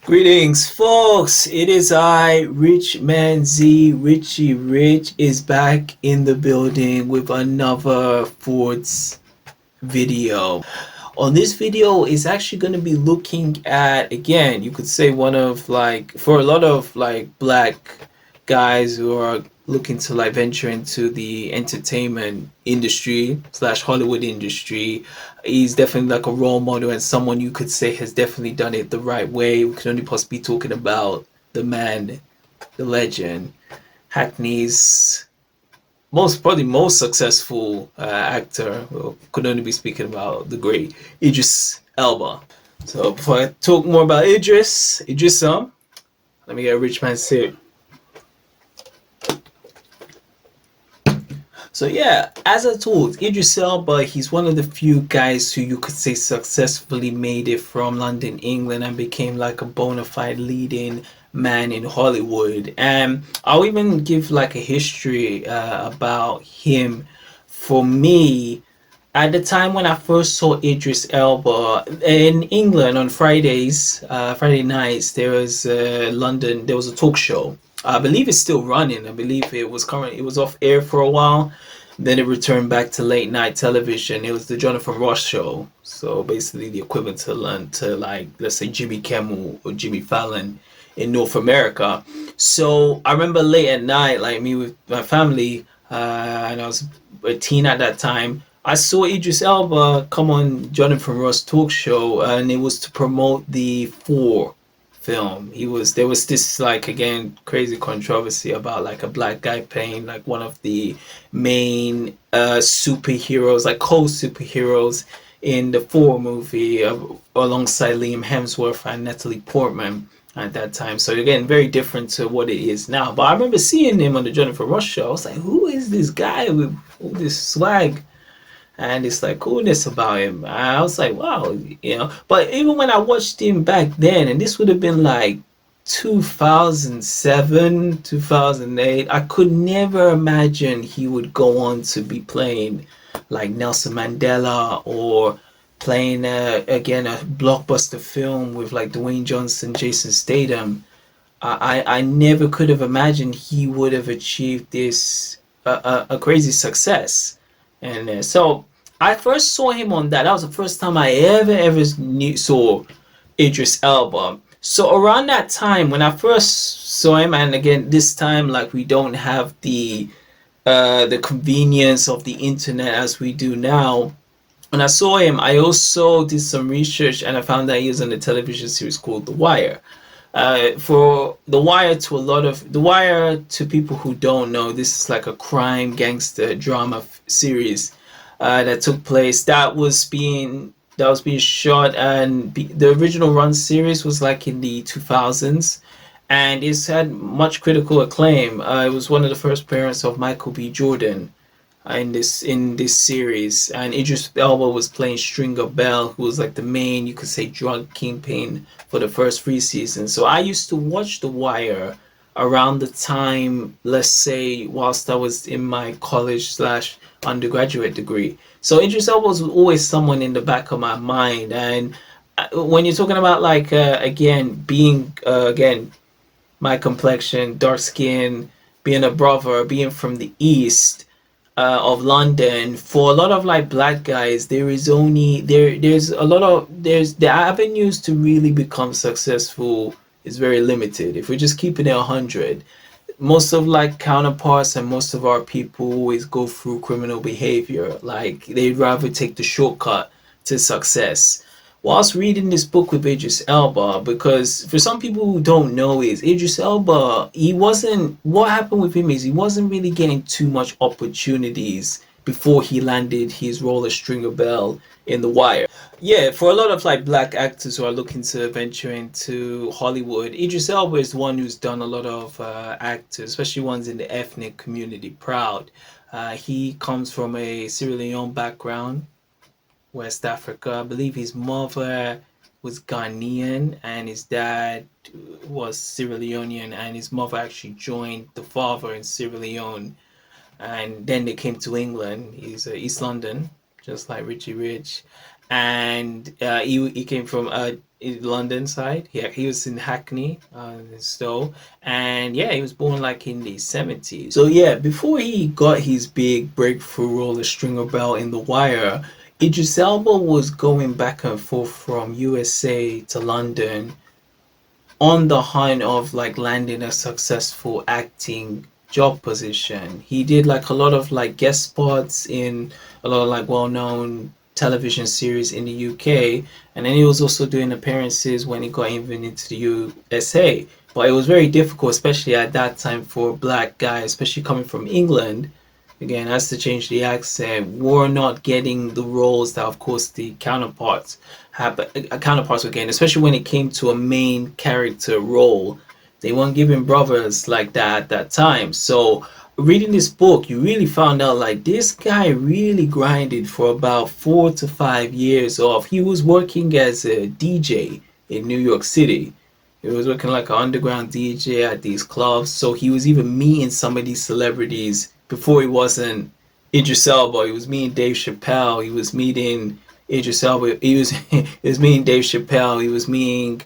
Greetings, folks. It is I, RichManZ. Richie Rich is back in the building with another Ford's video. On this video is actually going to be looking at, again, you could say one of for a lot of black guys who are looking to venture into the entertainment industry slash Hollywood industry. He's definitely like a role model and someone you could say has definitely done it the right way. We could only possibly be talking about the man, the legend, Hackney's probably most successful actor. Well, could only be speaking about the great Idris Elba. So before I talk more about Idris, let me get a RichManZ here. So yeah, as I told, Idris Elba, he's one of the few guys who you could say successfully made it from London, England, and became like a bona fide leading man in Hollywood. And I'll even give like a history about him. For me, at the time when I first saw Idris Elba in England on Friday nights, there was there was a talk show. I believe it's still running. I believe it was off air for a while. Then it returned back to late night television. It was the Jonathan Ross show. So basically the equivalent to let's say Jimmy Kimmel or Jimmy Fallon in North America. So I remember late at night, like me with my family, and I was a teen at that time. I saw Idris Elba come on Jonathan Ross talk show, and it was to promote the Four film. There was this again crazy controversy about a black guy playing one of the main superheroes, co-superheroes in the Four movie, alongside Liam Hemsworth and Natalie Portman at that time. So again, very different to what it is now. But I remember seeing him on the Jonathan Ross show. I was like, who is this guy with all this swag and it's coolness about him? I was like, wow, But even when I watched him back then, and this would have been 2007, 2008, I could never imagine he would go on to be playing Nelson Mandela, or playing again a blockbuster film with Dwayne Johnson, Jason Statham. I never could have imagined he would have achieved this a crazy success. And so I first saw him on that. That was the first time I ever saw Idris Elba. So around that time when I first saw him, and again this time we don't have the convenience of the internet as we do now. When I saw him, I also did some research and I found that he was on a television series called The Wire. For The Wire, to people who don't know, this is a crime gangster drama series that took place. That was being shot, and the original run series was in the 2000s, and it's had much critical acclaim. It was one of the first appearances of Michael B. Jordan in this series, and Idris Elba was playing Stringer Bell, who was the main, you could say, drug kingpin for the first 3 seasons. So I used to watch The Wire around the time, let's say, whilst I was in my college slash undergraduate degree. So Idris Elba was always someone in the back of my mind. And when you're talking about again being again my complexion, dark skin, being a brother, being from the east of London, for a lot of black guys, there's the avenues to really become successful is very limited. If we're just keeping it 100, most of counterparts and most of our people always go through criminal behavior. They'd rather take the shortcut to success. Whilst reading this book with Idris Elba, because for some people who don't know, is Idris Elba, what happened with him is he wasn't really getting too much opportunities before he landed his role as Stringer Bell in The Wire. Yeah, for a lot of black actors who are looking to venture into Hollywood, Idris Elba is one who's done a lot of actors, especially ones in the ethnic community, proud. He comes from a Sierra Leone background, West Africa. I believe his mother was Ghanaian and his dad was Sierra Leonean, and his mother actually joined the father in Sierra Leone, and then they came to England. He's East London, just like Richie Rich, and he came from in London side. He was in Hackney, in Stowe, and yeah, he was born like in the 70s. So yeah, before he got his big breakthrough role as Stringer Bell in The Wire, Idris Elba was going back and forth from USA to London on the hunt of like landing a successful acting job position. He did like a lot of like guest spots in a lot of like well-known television series in the UK, and then he was also doing appearances when he got even into the USA. But it was very difficult, especially at that time, for a black guy, especially coming from England. Again, has to change the accent. We're not getting the roles that, of course, the counterparts were getting, especially when it came to a main character role. They weren't giving brothers like that at that time. So, reading this book, you really found out like this guy really grinded for about 4 to 5 years off. He was working as a DJ in New York City. He was working like an underground DJ at these clubs. So he was even meeting some of these celebrities before he wasn't Idris Elba. He was meeting Dave Chappelle. He was meeting Idris Elba. He was meeting Dave Chappelle. He was meeting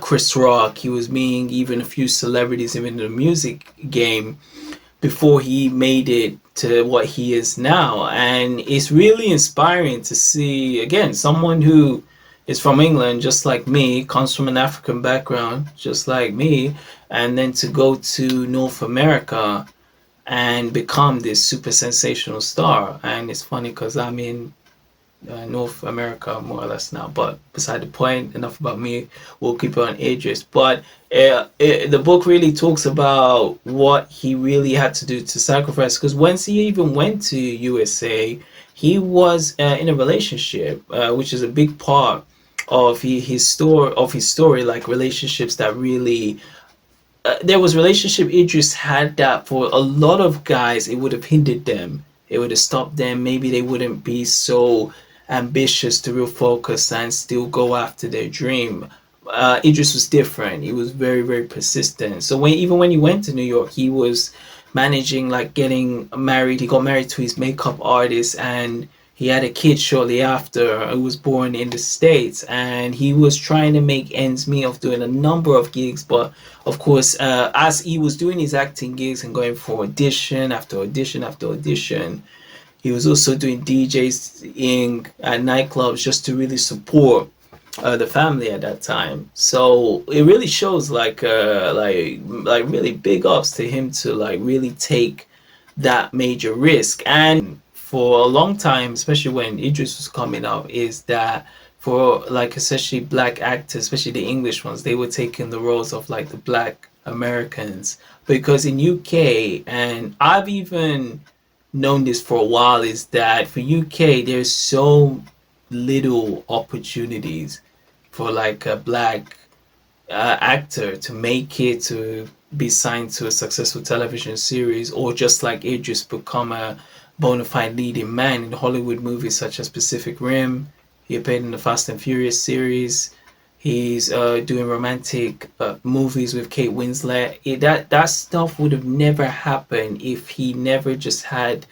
Chris Rock. He was meeting even a few celebrities even in the music game before he made it to what he is now. And it's really inspiring to see, again, someone who is from England, just like me, comes from an African background, just like me, and then to go to North America and become this super sensational star. And it's funny because I'm in North America more or less now, but beside the point, enough about me. We'll keep it on Idris. But the book really talks about what he really had to do to sacrifice, because once he even went to USA, he was in a relationship, which is a big part of his story, like relationships that really there was relationship Idris had that for a lot of guys it would have hindered them. It would have stopped them. Maybe they wouldn't be so ambitious to real focus and still go after their dream. Idris was different. He was very, very persistent. So even when he went to New York, he was managing like getting married. He got married to his makeup artist, and he had a kid shortly after who was born in the States, and he was trying to make ends meet of doing a number of gigs. But of course, as he was doing his acting gigs and going for audition after audition after audition, he was also doing DJs at nightclubs just to really support the family at that time. So it really shows like really big ups to him to like really take that major risk. And for a long time, especially when Idris was coming up, is that for like especially black actors, especially the English ones, they were taking the roles of like the black Americans, because in UK, and I've even known this for a while, is that for UK there's so little opportunities for like a black actor to make it, to be signed to a successful television series, or just like Idris become a bona fide leading man in Hollywood movies such as Pacific Rim. He appeared in the Fast and Furious series. He's doing romantic movies with Kate Winslet. That stuff would have never happened if he never just had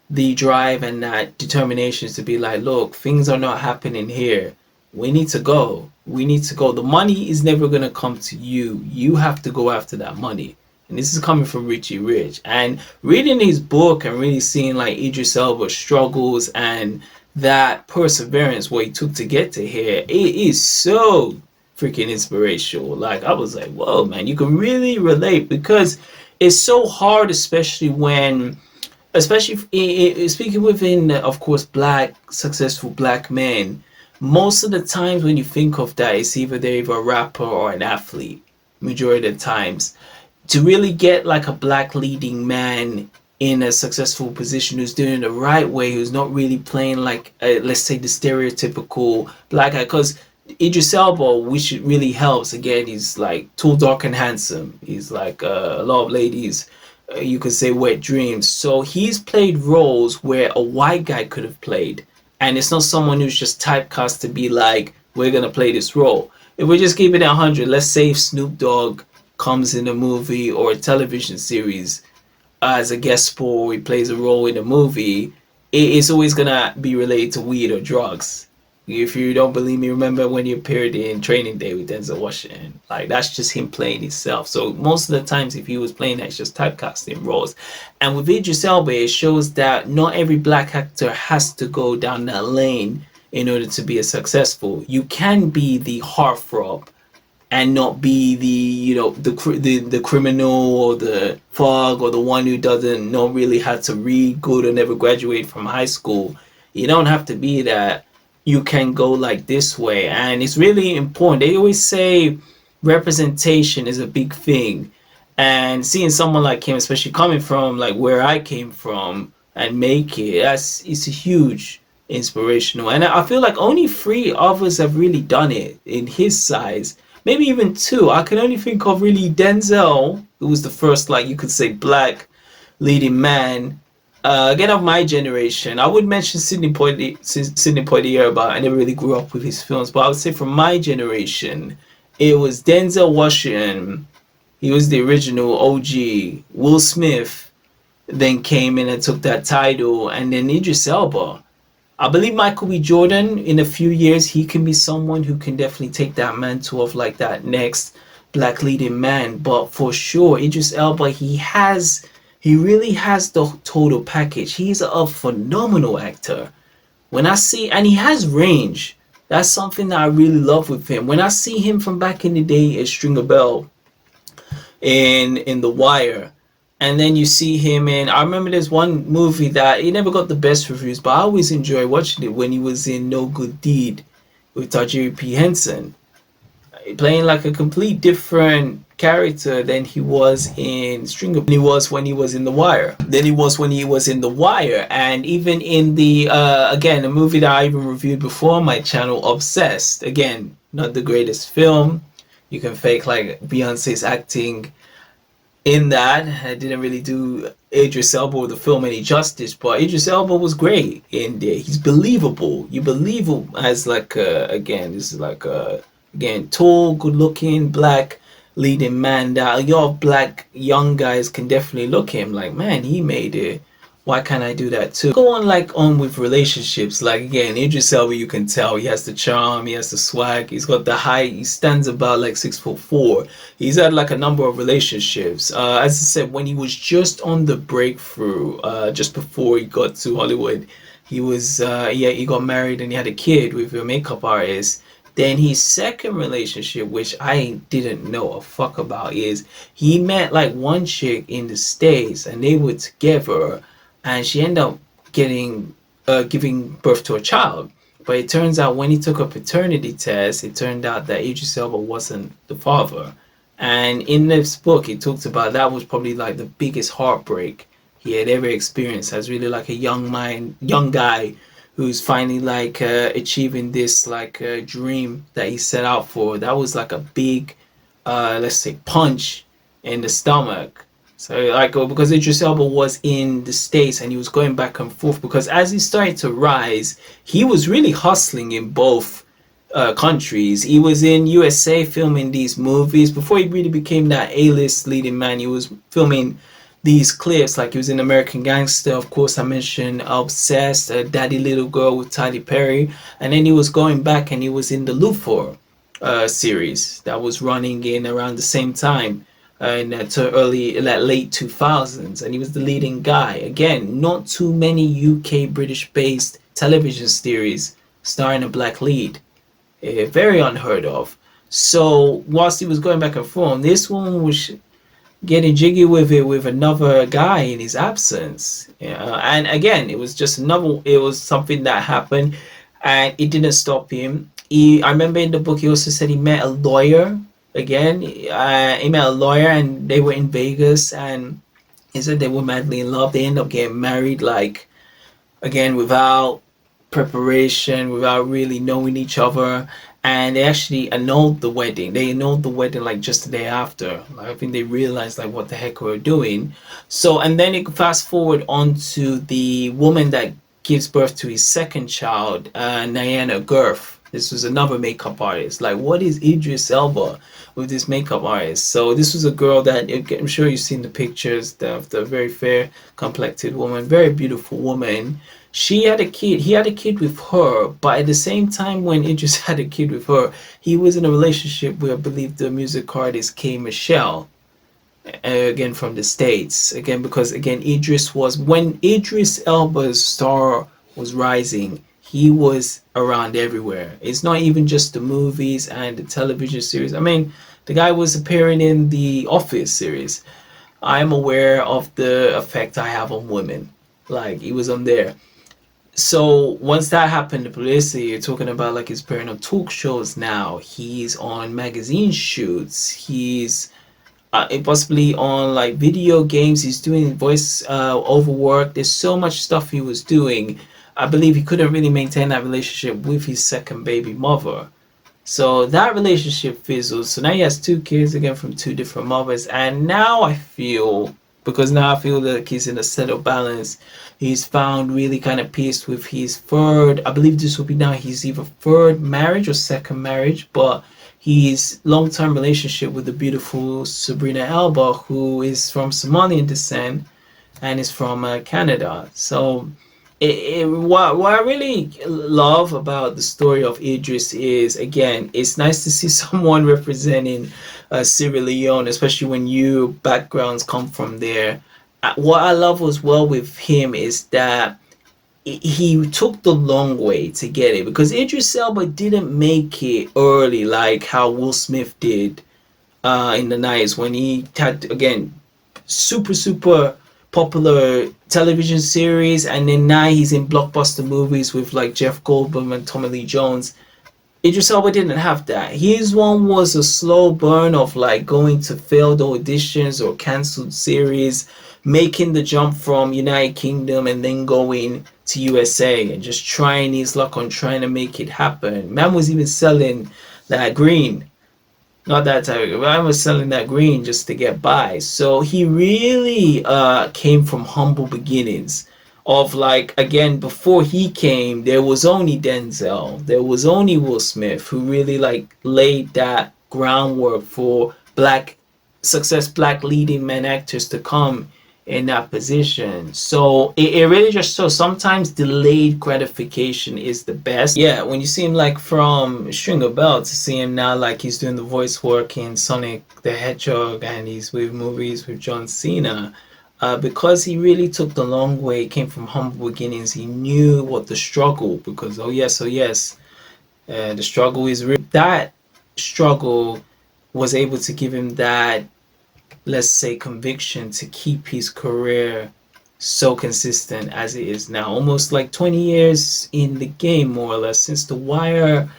the drive and that determination to be like, look, things are not happening here. We need to go. We need to go. The money is never going to come to you. You have to go after that money. And this is coming from Richie Rich. And reading his book and really seeing like Idris Elba's struggles and that perseverance what he took to get to here, it is so freaking inspirational. Like I was like, whoa, man, you can really relate, because it's so hard, especially speaking within, of course, black successful black men. Most of the times when you think of that, it's either they're either a rapper or an athlete. Majority of the times, to really get like a black leading man in a successful position who's doing it the right way, who's not really playing like let's say the stereotypical black guy, because Idris Elba, which really helps, again, he's like tall, dark and handsome. He's like a lot of ladies you could say wet dreams. So he's played roles where a white guy could have played, and it's not someone who's just typecast to be like, we're gonna play this role. If we just keep it at 100, let's say if Snoop Dogg comes in a movie or a television series as a guest spot, or he plays a role in a movie, it's always gonna be related to weed or drugs. If you don't believe me, remember when he appeared in Training Day with Denzel Washington. Like, that's just him playing himself. So most of the times, if he was playing that, it's just typecasting roles. And with Idris Elba, it shows that not every black actor has to go down that lane in order to be a successful. You can be the heartthrob and not be the, you know, the criminal or the thug or the one who doesn't know really how to read good or never graduate from high school. You don't have to be that. You can go like this way, and it's really important. They always say representation is a big thing, and seeing someone like him, especially coming from like where I came from, and make it, that's it's a huge inspirational. And I feel like only three others have really done it in his size, maybe even two. I can only think of really Denzel, who was the first, like you could say, black leading man. Again, of my generation, I would mention Sidney Poitier, but I never really grew up with his films. But I would say from my generation, it was Denzel Washington. He was the original OG. Will Smith then came in and took that title, and then Idris Elba. I believe Michael B. Jordan, in a few years, he can be someone who can definitely take that mantle of like that next black leading man. But for sure, Idris Elba, he really has the total package. He's a phenomenal actor. When I see, and he has range. That's something that I really love with him. When I see him from back in the day as Stringer Bell in The Wire, and then you see him in, I remember there's one movie that he never got the best reviews, but I always enjoy watching it, when he was in No Good Deed with Tajiri P. Henson, playing like a complete different character than he was in Stringer. He was when he was in The Wire. Then he was when he was in The Wire, and even in the again, a movie that I even reviewed before on my channel, Obsessed. Again, not the greatest film. You can fake like Beyonce's acting in that. I didn't really do Idris Elba or the film any justice, but Idris Elba was great in there. He's believable. You believe him as like again, this is like again, tall, good looking, black leading man that your black young guys can definitely look at him like, man, he made it. Why can't I do that too? Go on like on with relationships. Like again, Idris Elba, you can tell he has the charm, he has the swag, he's got the height, he stands about like 6'4". He's had like a number of relationships. As I said, when he was just on the breakthrough, just before he got to Hollywood, he was he got married and he had a kid with a makeup artist. Then his second relationship, which I didn't know a fuck about, is he met like one chick in the States and they were together, and she ended up giving birth to a child. But it turns out when he took a paternity test, it turned out that Idris Elba wasn't the father. And in this book, it talks about that was probably like the biggest heartbreak he had ever experienced, as really like a young guy who's finally like achieving this like dream that he set out for. That was like a big, let's say, punch in the stomach. So like, because Idris Elba was in the States and he was going back and forth, because as he started to rise, he was really hustling in both countries. He was in USA filming these movies before he really became that A-list leading man. He was filming these clips, like he was in American Gangster, of course I mentioned Obsessed, Daddy Little Girl with Tyler Perry, and then he was going back and he was in the Luthor series that was running in around the same time in that late 2000s, and he was the leading guy. Again, not too many UK British based television series starring a black lead, very unheard of. So whilst he was going back and forth, this woman was getting jiggy with it with another guy in his absence. And again, it was something that happened, and it didn't stop him. I remember in the book he also said he met a lawyer. Again, he met a lawyer and they were in Vegas, and he said they were madly in love. They ended up getting married, like, again, without preparation, without really knowing each other. And they actually annulled the wedding. They annulled the wedding like just the day after. Like, I think they realized like what the heck we were doing. So, and then it fast forward on to the woman that gives birth to his second child, Niana Gurf. This was another makeup artist. Like, what is Idris Elba with this makeup artist? So this was a girl that, I'm sure you've seen the pictures, the very fair complected woman, very beautiful woman. She had a kid. He had a kid with her, but at the same time, when Idris had a kid with her, he was in a relationship with, I believe, the music artist K Michelle, again from the States. Again, because again, Idris was when Idris Elba's star was rising. He was around everywhere. It's not even just the movies and the television series. I mean, the guy was appearing in the Office series. I'm aware of the effect I have on women. Like he was on there. So once that happened, the publicity, you're talking about like he's appearing on talk shows now. He's on magazine shoots. He's possibly on like video games. He's doing voice over work. There's so much stuff he was doing. I believe he couldn't really maintain that relationship with his second baby mother. So that relationship fizzles. So now he has two kids again from two different mothers. And now I feel, because now I feel that he's in a settled balance, he's found really kind of peace with his third, I believe this will be now his either third marriage or second marriage, but his long-term relationship with the beautiful Sabrina Elba, who is from Somalian descent and is from Canada. So what I really love about the story of Idris is, again, it's nice to see someone representing Sierra Leone, especially when your backgrounds come from there. What I love as well with him is that he took the long way to get it, because Idris Elba didn't make it early like how Will Smith did in the 90s, when he had, again, super popular television series, and then now he's in blockbuster movies with like Jeff Goldblum and Tommy Lee Jones. Idris Elba didn't have that. His one was a slow burn of like going to failed auditions or cancelled series, making the jump from United Kingdom and then going to USA and just trying his luck on trying to make it happen. Man was even selling that green. Not that type of, I was selling that green just to get by. So he really came from humble beginnings of like, again, before he came, there was only Denzel, there was only Will Smith who really like laid that groundwork for black success, black leading men actors to come in that position. So it really just shows sometimes delayed gratification is the best. Yeah, when you see him like from String of Bell to see him now like he's doing the voice work in Sonic the Hedgehog and he's with movies with John Cena, because he really took the long way, came from humble beginnings. He knew what the struggle, because oh yes, the struggle is real. That struggle was able to give him that, let's say, conviction to keep his career so consistent as it is now. Almost like 20 years in the game, more or less, since The Wire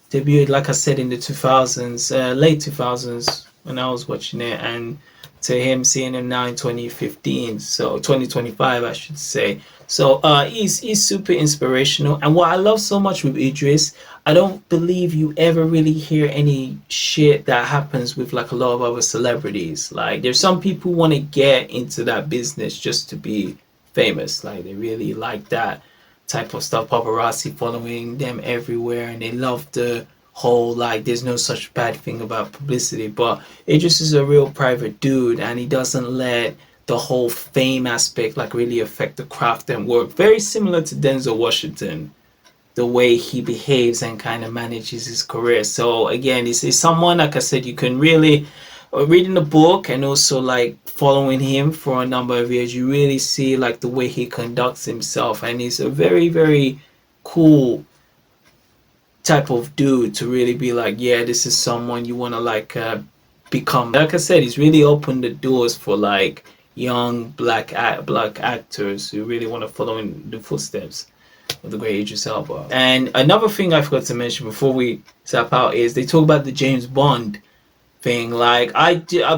debuted, like I said, in the 2000s, late 2000s when I was watching it, and to him seeing him now in 2015, so 2025 I should say. So he's super inspirational. And what I love so much with Idris, I don't believe you ever really hear any shit that happens with like a lot of other celebrities. Like there's some people want to get into that business just to be famous. Like they really like that type of stuff, paparazzi following them everywhere, and they love the whole like there's no such bad thing about publicity. But Idris is a real private dude, and he doesn't let the whole fame aspect like really affect the craft and work. Very similar to Denzel Washington, the way he behaves and kind of manages his career. So again, this is someone, like I said, you can really reading the book and also like following him for a number of years, you really see like the way he conducts himself, and he's a very cool type of dude to really be like, yeah, this is someone you want to like become. Like I said, he's really opened the doors for like young black actors who really want to follow in the footsteps of the great Idris Elba. And another thing I forgot to mention before we tap out is they talk about the James Bond thing. Like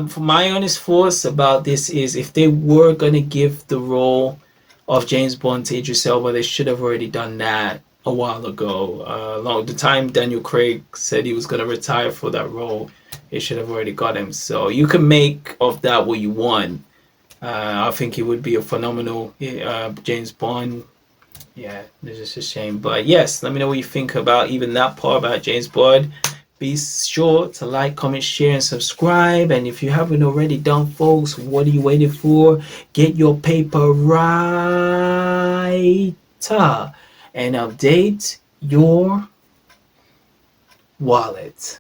for my honest thoughts about this is, if they were gonna give the role of James Bond to Idris Elba, they should have already done that a while ago. Long the time Daniel Craig said he was gonna retire for that role, they should have already got him. So you can make of that what you want. I think it would be a phenomenal James Bond. Yeah, it's just a shame. But yes, let me know what you think about even that part about James Bond. Be sure to like, comment, share, and subscribe. And if you haven't already done, folks, what are you waiting for? Get your paper right. BAFTA and update your wallet.